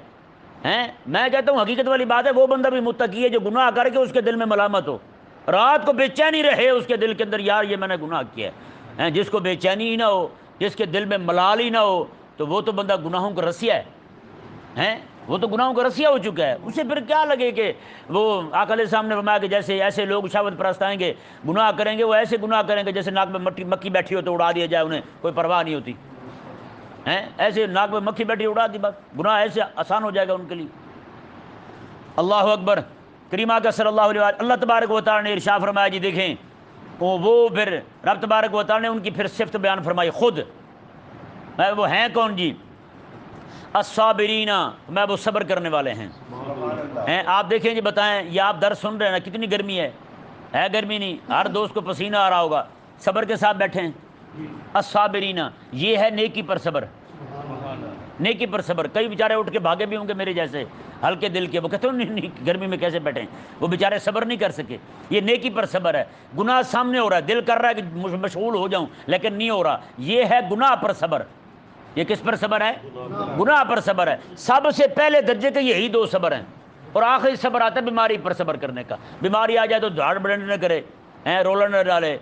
میں کہتا ہوں حقیقت والی بات ہے، وہ بندہ بھی متقی ہے جو گناہ کر کے اس کے دل میں ملامت ہو، رات کو بے چینی رہے اس کے دل کے اندر، یار یہ میں نے گناہ کیا ہے، جس کو بے چینی ہی نہ ہو، جس کے دل میں ملال ہی نہ ہو، تو وہ تو بندہ گناہوں کا رسیا ہے، وہ تو گناہوں کا رسیا ہو چکا ہے، اسے پھر کیا لگے کہ وہ آقا علیہ السلام نے فرمایا کہ جیسے ایسے لوگ شہوت پرست آئیں گے، گناہ کریں گے، وہ ایسے گناہ کریں گے جیسے ناک میں مکھی بیٹھی ہو تو اڑا دیا جائے، انہیں کوئی پرواہ نہیں ہوتی، ایسے ناک میں مکھی بیٹھی اڑا دی، بس گناہ ایسے آسان ہو جائے گا ان کے لیے۔ اللہ اکبر۔ کریمہ کا صلی اللہ علیہ وسلم، اللہ تبارک و تعالی نے ارشاد فرمایا جی دیکھیں وہ پھر رب تبارک و تعالی نے ان کی پھر صفت بیان فرمائی خود، وہ ہیں کون جی؟ الصابرین، میں وہ صبر کرنے والے ہیں۔ آپ دیکھیں جی، بتائیں یہ آپ درس سن رہے ہیں نا، کتنی گرمی ہے گرمی نہیں، ہر دوست کو پسینہ آ رہا ہوگا، صبر کے ساتھ بیٹھے ہیں۔ الصابرین، یہ ہے نیکی پر صبر، نیکی پر صبر۔ کئی بیچارے اٹھ کے بھاگے بھی ہوں گے میرے جیسے ہلکے دل کے، وہ کہتے ہیں نہیں گرمی میں کیسے بیٹھیں، وہ بیچارے صبر نہیں کر سکے، یہ نیکی پر صبر ہے۔ گناہ سامنے ہو رہا ہے، دل کر رہا ہے کہ مشغول ہو جاؤں لیکن نہیں ہو رہا، یہ ہے گناہ پر صبر۔ یہ کس پر صبر ہے؟ گناہ پر صبر ہے۔ سب سے پہلے درجے کے یہی 2 صبر ہیں، اور آخری صبر آتا ہے بیماری پر صبر کرنے کا۔ بیماری آ جائے تو دھاڑ بڑھنے نہ کرے، رولر نہ ڈالے،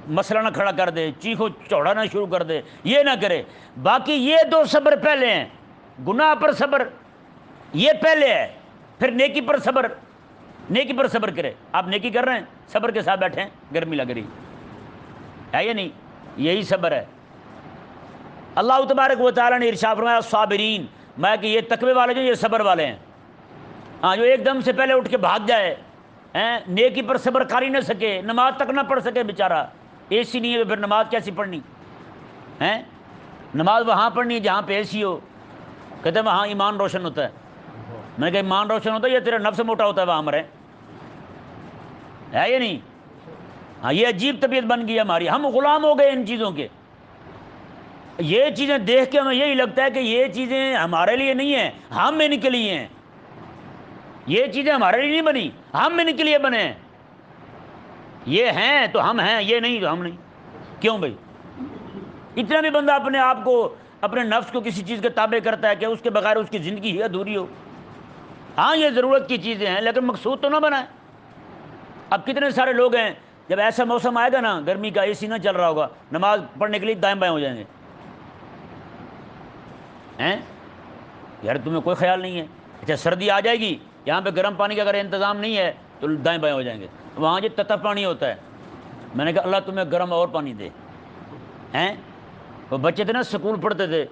مسئلہ نہ کھڑا کر دے، چیخو چوڑا نہ شروع کر دے، یہ نہ کرے۔ باقی یہ 2 صبر پہلے ہیں، گناہ پر صبر یہ پہلے ہے، پھر نیکی پر صبر، نیکی پر صبر کرے۔ آپ نیکی کر رہے ہیں، صبر کے ساتھ بیٹھے ہیں، گرمی لگ رہی ہے یا نہیں؟ یہی صبر ہے۔ اللہ تبارک و تعالیٰ نے ارشاد فرمایا صابرین، میں کہ یہ تقوی والے جو یہ صبر والے ہیں، جو ایک دم سے پہلے اٹھ کے بھاگ جائے، نیکی پر صبر کر ہی نہ سکے، نماز تک نہ پڑھ سکے بیچارہ، اے سی نہیں ہے پھر نماز کیسی پڑھنی نماز وہاں پڑھنی ہے جہاں پہ اے سی ہو، کہتے ہیں وہاں ایمان روشن ہوتا ہے۔ میں نے کہا ایمان روشن ہوتا ہے یا تیرا نفس موٹا ہوتا ہے وہاں مرے، ہے یا نہیں؟ یہ عجیب طبیعت بن گئی ہماری، ہم غلام ہو گئے ان چیزوں کے۔ یہ چیزیں دیکھ کے ہمیں یہی لگتا ہے کہ یہ چیزیں ہمارے لیے نہیں ہیں، ہم ان کے لیے ہیں۔ یہ چیزیں ہمارے لیے نہیں بنی، ہم ان کے لیے بنے ہیں۔ یہ ہیں تو ہم ہیں، یہ نہیں تو ہم نہیں۔ کیوں بھائی؟ اتنا بھی بندہ اپنے آپ کو، اپنے نفس کو کسی چیز کے تابع کرتا ہے کہ اس کے بغیر اس کی زندگی ہی ادھوری ہو۔ ہاں یہ ضرورت کی چیزیں ہیں لیکن مقصود تو نہ بنائیں۔ اب کتنے سارے لوگ ہیں، جب ایسا موسم آئے گا نا، گرمی کا، اے سی نہ چل رہا ہوگا، نماز پڑھنے کے لیے دائیں بائیں ہو جائیں گے۔ ہیں یار تمہیں کوئی خیال نہیں ہے؟ اچھا سردی آ جائے گی، یہاں پہ گرم پانی کا اگر انتظام نہیں ہے تو دائیں بائیں ہو جائیں گے۔ وہاں جو تتا پانی ہوتا ہے، میں نے کہا اللہ تمہیں گرم اور پانی دے۔ ہیں وہ بچے تھے نا، سکول پڑھتے تھے،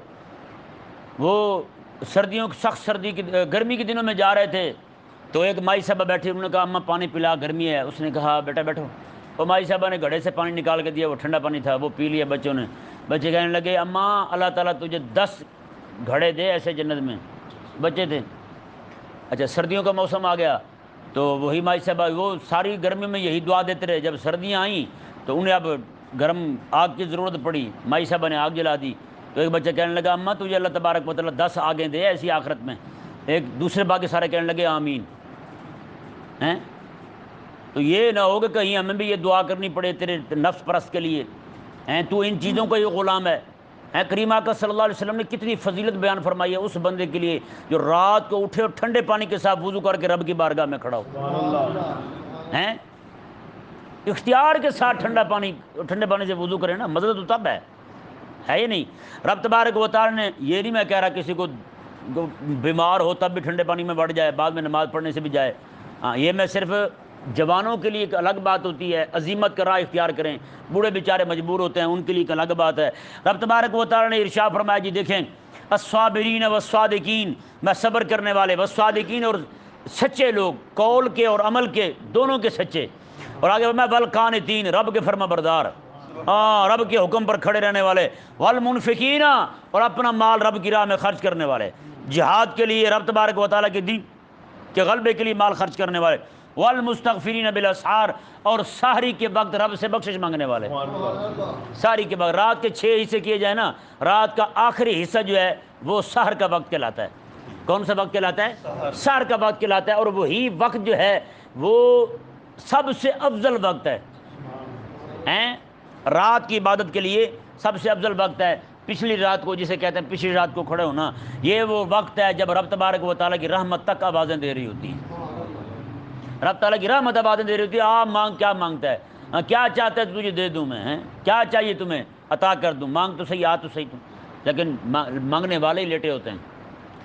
وہ سردیوں، سخت سردی کی، گرمی کے دنوں میں جا رہے تھے، تو ایک مائی صاحبہ بیٹھی، انہوں نے کہا اماں پانی پلا، گرمی ہے۔ اس نے کہا بیٹا بیٹھو۔ وہ مائی صاحبہ نے گھڑے سے پانی نکال کے دیا، وہ ٹھنڈا پانی تھا، وہ پی لیا بچوں نے۔ بچے کہنے لگے اماں اللہ تعالیٰ تجھے 10 گھڑے دے ایسے جنت میں۔ بچے تھے۔ اچھا سردیوں کا موسم آ گیا تو وہی مائی صاحبہ وہ ساری گرمی میں یہی دعا دیتے رہے، جب سردیاں آئیں تو انہیں اب گرم آگ کی ضرورت پڑی، مائی صاحبہ نے آگ جلا دی۔ تو ایک بچہ کہنے لگا اماں تجھے اللہ تبارک و تعالیٰ 10 آگیں دے ایسی آخرت میں۔ ایک دوسرے باقی سارے کہنے لگے آمین۔ ہیں تو یہ نہ ہو کہ کہیں ہمیں بھی یہ دعا کرنی پڑے تیرے نفس پرست کے لیے، ہیں تو ان چیزوں کا یہ غلام ہے۔ کریم آقا صلی اللہ علیہ وسلم نے کتنی فضیلت بیان فرمائی ہے اس بندے کے لیے جو رات کو اٹھے اور ٹھنڈے پانی کے ساتھ وضو کر کے رب کی بارگاہ میں کھڑا ہو۔ ہیں اختیار کے ساتھ ٹھنڈے پانی سے وضو کرے نا، مزہ تو تب ہے یہ نہیں؟ رب تبارک و تعالی نے، یہ نہیں میں کہہ رہا کسی کو بیمار ہو تب بھی ٹھنڈے پانی میں بڑھ جائے، بعد میں نماز پڑھنے سے بھی جائے، ہاں یہ میں صرف جوانوں کے لیے ایک الگ بات ہوتی ہے، عزیمت کا راہ اختیار کریں، بوڑھے بیچارے مجبور ہوتے ہیں ان کے لیے ایک الگ بات ہے۔ رب تبارک و تعالی نے ارشاد فرمایا جی دیکھیں الصابرین والصادقین، میں صبر کرنے والے، والصادقین اور سچے لوگ، قول کے اور عمل کے دونوں کے سچے، اور آگے میں والقانتین، رب کے فرما بردار، ہاں رب کے حکم پر کھڑے رہنے والے، والمنفقین، اور اپنا مال رب کی راہ میں خرچ کرنے والے، جہاد کے لیے رب تبارک و تعالیٰ کے دین کے غلبے کے لیے مال خرچ کرنے والے، والمستغفرین بالاسحار، اور سحری کے وقت رب سے بخشش مانگنے والے۔ سحری کے وقت، رات کے 6 حصے کیے جائیں نا، رات کا آخری حصہ جو ہے وہ سحر کا وقت کہلاتا ہے۔ کون سا وقت کہلاتا ہے؟ سحر کا وقت کہلاتا ہے، اور وہی وقت جو ہے وہ سب سے افضل وقت ہے۔ رات کی عبادت کے لیے سب سے افضل وقت ہے۔ پچھلی رات کو جسے کہتے ہیں پچھلی رات کو کھڑے ہونا، یہ وہ وقت ہے جب رب تبارک و تعالیٰ کی رحمت تک آوازیں دے رہی ہوتی ہیں۔ رب تعالیٰ کی رحمت آوازیں دے رہی ہوتی ہے، آپ مانگ، کیا مانگتا ہے، کیا چاہتا ہے تجھے دے دوں میں، کیا چاہیے تمہیں عطا کر دوں، مانگ تو صحیح، آ تو صحیح تم، لیکن مانگنے والے ہی لیٹے ہوتے ہیں،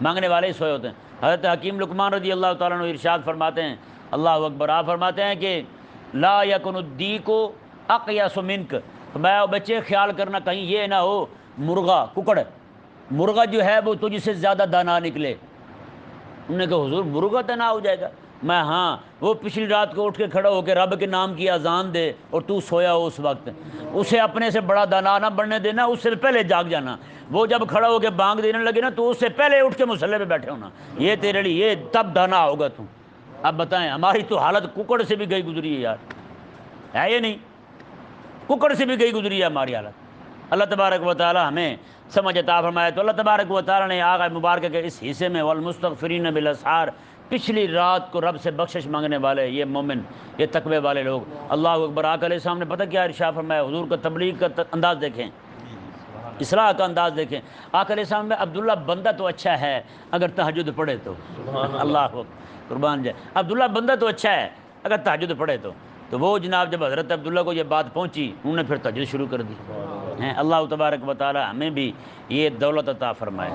مانگنے والے ہی سوئے ہوتے ہیں۔ حضرت حکیم لقمان رضی اللہ تعالیٰ عنہ ارشاد فرماتے ہیں، اللہ اکبر، آپ فرماتے ہیں کہ لا یکن الدیک اقیس منک، میں بچے خیال کرنا کہیں یہ نہ ہو مرغا جو ہے وہ تجھ سے زیادہ دانا نکلے۔ انہوں نے کہا حضور مرغا دانا ہو جائے گا؟ میں ہاں، وہ پچھلی رات کو اٹھ کے کھڑا ہو کے رب کے نام کی اذان دے اور تو سویا ہو اس وقت، اسے اپنے سے بڑا دانا نہ بننے دینا، اس سے پہلے جاگ جانا، وہ جب کھڑا ہو کے بانگ دینے لگے نا تو اس سے پہلے اٹھ کے مصلی پہ بیٹھے ہونا، یہ تیرے لیے یہ تب دانا ہوگا تم۔ اب بتائیں ہماری تو حالت ککڑ سے بھی گئی گزری ہے یار، ہے یہ نہیں؟ ککڑ سے بھی گئی گزری ہے ہماری حالت۔ اللہ تبارک و تعالی ہمیں سمجھ عطا فرمائے۔ تو اللہ تبارک و تعالی نے آغا مبارک کے اس حصے میں والمستغفرین بالاسحار، پچھلی رات کو رب سے بخشش مانگنے والے، یہ مومن، یہ تقوی والے لوگ۔ اللہ اکبر۔ آقا علیہ السلام نے پتہ کیا ارشاد فرمایا؟ حضور کا تبلیغ کا انداز دیکھیں، اصلاح کا انداز دیکھیں۔ آقا علیہ السلام میں عبداللہ بندہ تو اچھا ہے اگر تہجد پڑھے تو، اللہ قربان جائے، عبداللہ بندہ تو اچھا ہے اگر تہجد پڑھے تو وہ جناب جب حضرت عبداللہ کو یہ بات پہنچی انہوں نے پھر تہجد شروع کر دی۔ اللہ تبارک و تعالی ہمیں بھی یہ دولت عطا فرمائے۔